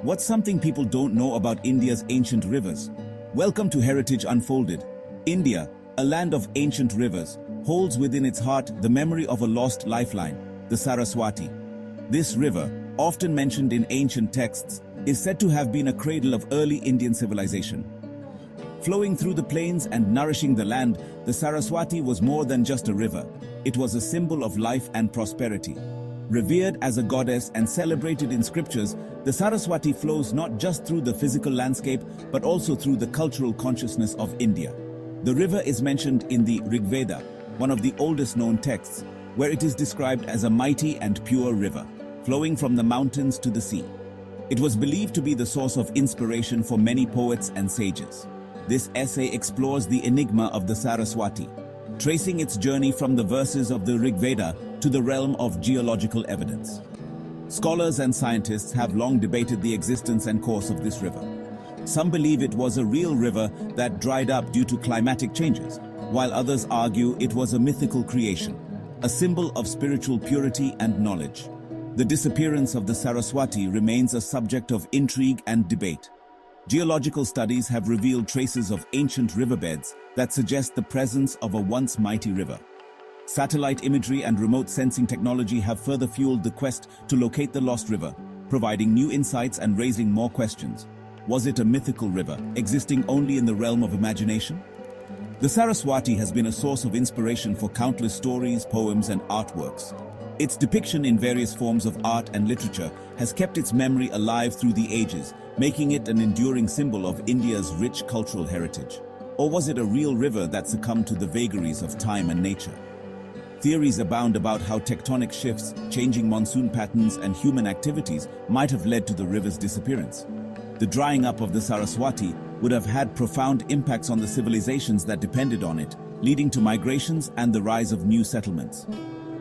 What's something people don't know about India's ancient rivers? Welcome to Heritage Unfolded. India, a land of ancient rivers, holds within its heart the memory of a lost lifeline, the Saraswati. This river, often mentioned in ancient texts, is said to have been a cradle of early Indian civilization. Flowing through the plains and nourishing the land, the Saraswati was more than just a river. It was a symbol of life and prosperity. Revered as a goddess and celebrated in scriptures, the Saraswati flows not just through the physical landscape, but also through the cultural consciousness of India. The river is mentioned in the Rigveda, one of the oldest known texts, where it is described as a mighty and pure river, flowing from the mountains to the sea. It was believed to be the source of inspiration for many poets and sages. This essay explores the enigma of the Saraswati, tracing its journey from the verses of the Rigveda to the realm of geological evidence. Scholars and scientists have long debated the existence and course of this river. Some believe it was a real river that dried up due to climatic changes, while others argue it was a mythical creation, a symbol of spiritual purity and knowledge. The disappearance of the Saraswati remains a subject of intrigue and debate. Geological studies have revealed traces of ancient riverbeds that suggest the presence of a once mighty river. Satellite imagery and remote sensing technology have further fueled the quest to locate the lost river, providing new insights and raising more questions. Was it a mythical river, existing only in the realm of imagination? The Saraswati has been a source of inspiration for countless stories, poems, and artworks. Its depiction in various forms of art and literature has kept its memory alive through the ages, making it an enduring symbol of India's rich cultural heritage. Or was it a real river that succumbed to the vagaries of time and nature? Theories abound about how tectonic shifts, changing monsoon patterns, and human activities might have led to the river's disappearance. The drying up of the Saraswati would have had profound impacts on the civilizations that depended on it, leading to migrations and the rise of new settlements.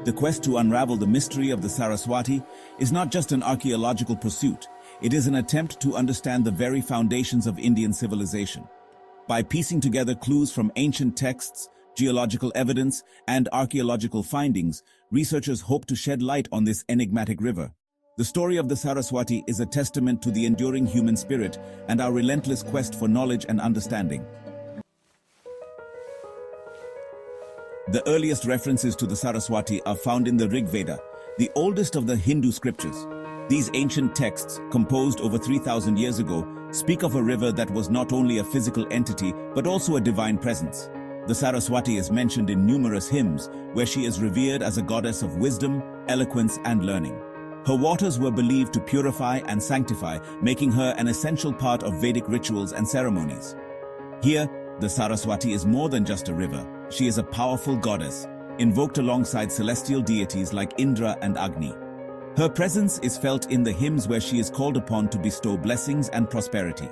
The quest to unravel the mystery of the Saraswati is not just an archaeological pursuit, it is an attempt to understand the very foundations of Indian civilization. By piecing together clues from ancient texts, geological evidence, and archaeological findings, researchers hope to shed light on this enigmatic river. The story of the Saraswati is a testament to the enduring human spirit and our relentless quest for knowledge and understanding. The earliest references to the Saraswati are found in the Rigveda, the oldest of the Hindu scriptures. These ancient texts, composed over 3,000 years ago, speak of a river that was not only a physical entity but also a divine presence. The Saraswati is mentioned in numerous hymns, where she is revered as a goddess of wisdom, eloquence, and learning. Her waters were believed to purify and sanctify, making her an essential part of Vedic rituals and ceremonies. Here, the Saraswati is more than just a river. She is a powerful goddess, invoked alongside celestial deities like Indra and Agni. Her presence is felt in the hymns where she is called upon to bestow blessings and prosperity.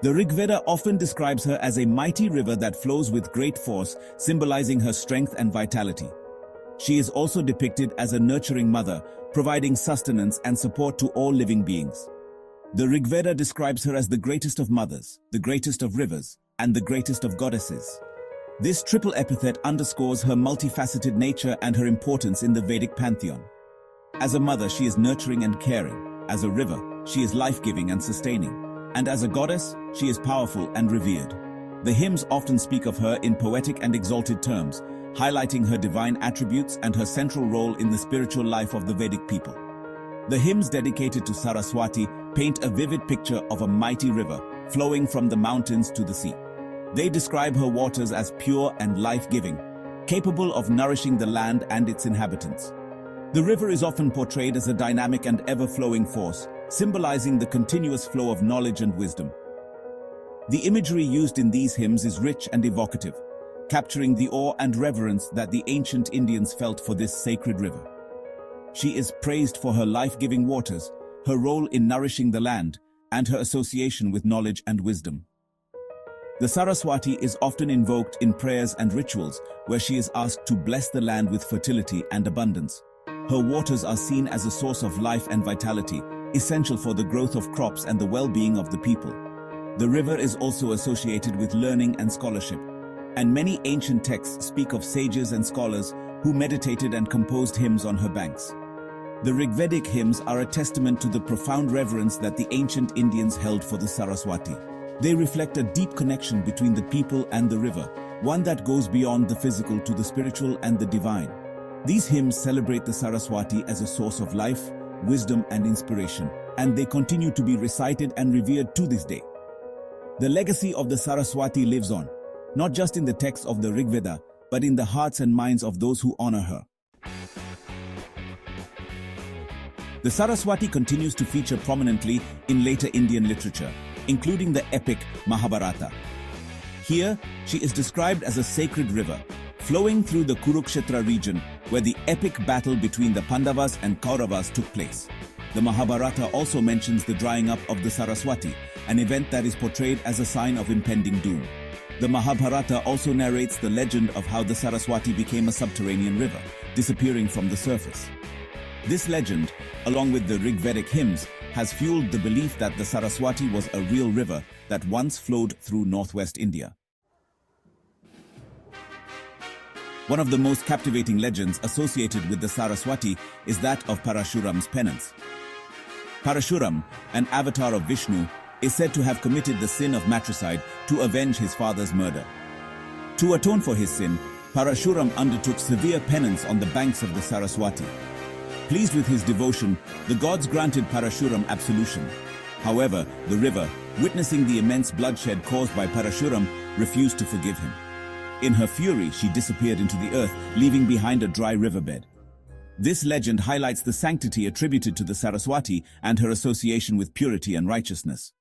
The Rigveda often describes her as a mighty river that flows with great force, symbolizing her strength and vitality. She is also depicted as a nurturing mother, providing sustenance and support to all living beings. The Rigveda describes her as the greatest of mothers, the greatest of rivers, and the greatest of goddesses. This triple epithet underscores her multifaceted nature and her importance in the Vedic pantheon. As a mother, she is nurturing and caring. As a river, she is life-giving and sustaining. And as a goddess, she is powerful and revered. The hymns often speak of her in poetic and exalted terms, highlighting her divine attributes and her central role in the spiritual life of the Vedic people. The hymns dedicated to Saraswati paint a vivid picture of a mighty river flowing from the mountains to the sea. They describe her waters as pure and life-giving, capable of nourishing the land and its inhabitants. The river is often portrayed as a dynamic and ever-flowing force, symbolizing the continuous flow of knowledge and wisdom. The imagery used in these hymns is rich and evocative, capturing the awe and reverence that the ancient Indians felt for this sacred river. She is praised for her life-giving waters, her role in nourishing the land, and her association with knowledge and wisdom. The Saraswati is often invoked in prayers and rituals, where she is asked to bless the land with fertility and abundance. Her waters are seen as a source of life and vitality, essential for the growth of crops and the well-being of the people. The river is also associated with learning and scholarship, and many ancient texts speak of sages and scholars who meditated and composed hymns on her banks. The Rigvedic hymns are a testament to the profound reverence that the ancient Indians held for the Saraswati. They reflect a deep connection between the people and the river, one that goes beyond the physical to the spiritual and the divine. These hymns celebrate the Saraswati as a source of life, wisdom, and inspiration, and they continue to be recited and revered to this day. The legacy of the Saraswati lives on, not just in the texts of the Rigveda, but in the hearts and minds of those who honor her. The Saraswati continues to feature prominently in later Indian literature, including the epic Mahabharata. Here, she is described as a sacred river, flowing through the Kurukshetra region where the epic battle between the Pandavas and Kauravas took place. The Mahabharata also mentions the drying up of the Saraswati, an event that is portrayed as a sign of impending doom. The Mahabharata also narrates the legend of how the Saraswati became a subterranean river, disappearing from the surface. This legend, along with the Rigvedic hymns, has fueled the belief that the Saraswati was a real river that once flowed through northwest India. One of the most captivating legends associated with the Saraswati is that of Parashuram's penance. Parashuram, an avatar of Vishnu, is said to have committed the sin of matricide to avenge his father's murder. To atone for his sin, Parashuram undertook severe penance on the banks of the Saraswati. Pleased with his devotion, the gods granted Parashuram absolution. However, the river, witnessing the immense bloodshed caused by Parashuram, refused to forgive him. In her fury, she disappeared into the earth, leaving behind a dry riverbed. This legend highlights the sanctity attributed to the Saraswati and her association with purity and righteousness.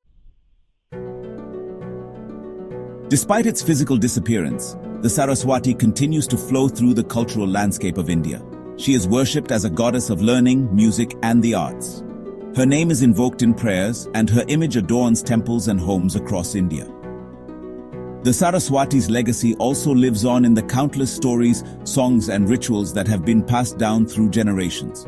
Despite its physical disappearance, the Saraswati continues to flow through the cultural landscape of India. She is worshipped as a goddess of learning, music, and the arts. Her name is invoked in prayers, and her image adorns temples and homes across India. The Saraswati's legacy also lives on in the countless stories, songs, and rituals that have been passed down through generations.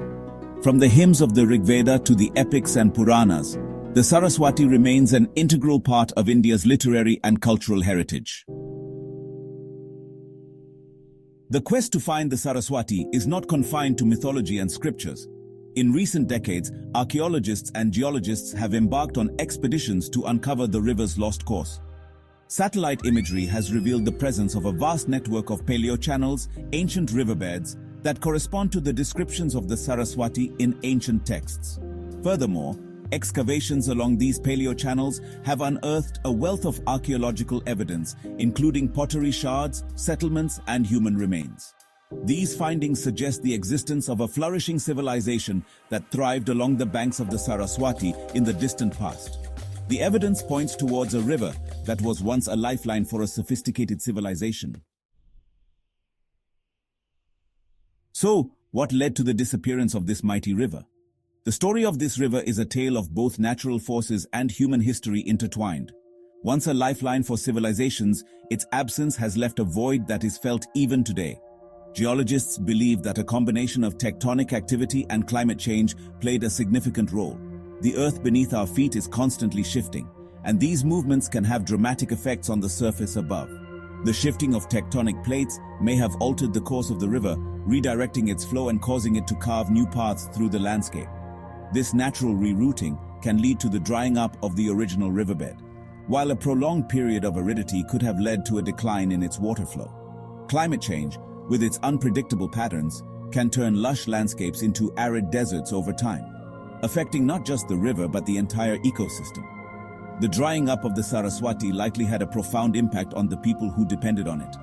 From the hymns of the Rigveda to the epics and Puranas, the Saraswati remains an integral part of India's literary and cultural heritage. The quest to find the Saraswati is not confined to mythology and scriptures. In recent decades, archaeologists and geologists have embarked on expeditions to uncover the river's lost course. Satellite imagery has revealed the presence of a vast network of paleochannels, ancient riverbeds, that correspond to the descriptions of the Saraswati in ancient texts. Furthermore, excavations along these paleochannels have unearthed a wealth of archaeological evidence, including pottery shards, settlements, and human remains. These findings suggest the existence of a flourishing civilization that thrived along the banks of the Saraswati in the distant past. The evidence points towards a river that was once a lifeline for a sophisticated civilization. So, what led to the disappearance of this mighty river? The story of this river is a tale of both natural forces and human history intertwined. Once a lifeline for civilizations, its absence has left a void that is felt even today. Geologists believe that a combination of tectonic activity and climate change played a significant role. The earth beneath our feet is constantly shifting, and these movements can have dramatic effects on the surface above. The shifting of tectonic plates may have altered the course of the river, redirecting its flow and causing it to carve new paths through the landscape. This natural rerouting can lead to the drying up of the original riverbed, while a prolonged period of aridity could have led to a decline in its water flow. Climate change, with its unpredictable patterns, can turn lush landscapes into arid deserts over time, affecting not just the river but the entire ecosystem. The drying up of the Saraswati likely had a profound impact on the people who depended on it.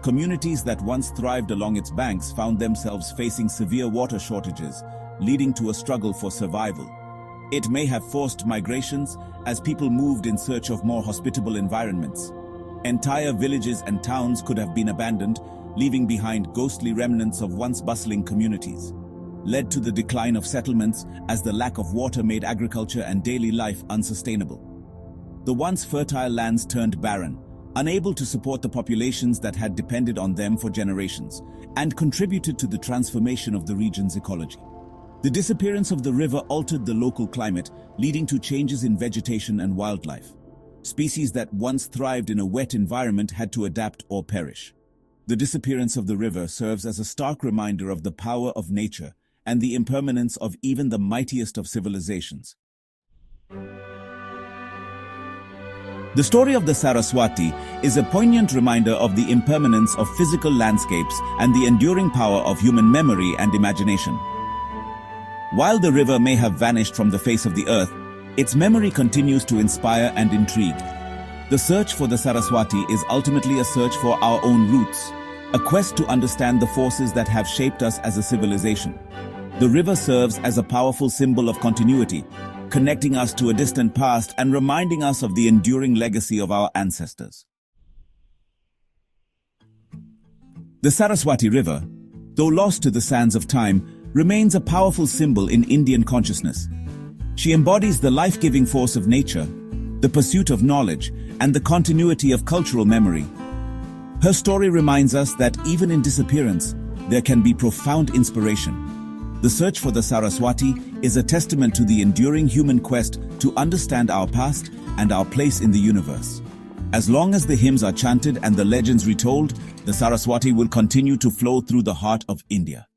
Communities that once thrived along its banks found themselves facing severe water shortages, leading to a struggle for survival. It may have forced migrations as people moved in search of more hospitable environments. Entire villages and towns could have been abandoned, leaving behind ghostly remnants of once bustling communities. Led to the decline of settlements as the lack of water made agriculture and daily life unsustainable. The once fertile lands turned barren, unable to support the populations that had depended on them for generations, and contributed to the transformation of the region's ecology. The disappearance of the river altered the local climate, leading to changes in vegetation and wildlife. Species that once thrived in a wet environment had to adapt or perish. The disappearance of the river serves as a stark reminder of the power of nature and the impermanence of even the mightiest of civilizations. The story of the Saraswati is a poignant reminder of the impermanence of physical landscapes and the enduring power of human memory and imagination. While the river may have vanished from the face of the earth, its memory continues to inspire and intrigue. The search for the Saraswati is ultimately a search for our own roots, a quest to understand the forces that have shaped us as a civilization. The river serves as a powerful symbol of continuity, connecting us to a distant past and reminding us of the enduring legacy of our ancestors. The Saraswati River, though lost to the sands of time, remains a powerful symbol in Indian consciousness. She embodies the life-giving force of nature, the pursuit of knowledge, and the continuity of cultural memory. Her story reminds us that even in disappearance, there can be profound inspiration. The search for the Saraswati is a testament to the enduring human quest to understand our past and our place in the universe. As long as the hymns are chanted and the legends retold, the Saraswati will continue to flow through the heart of India.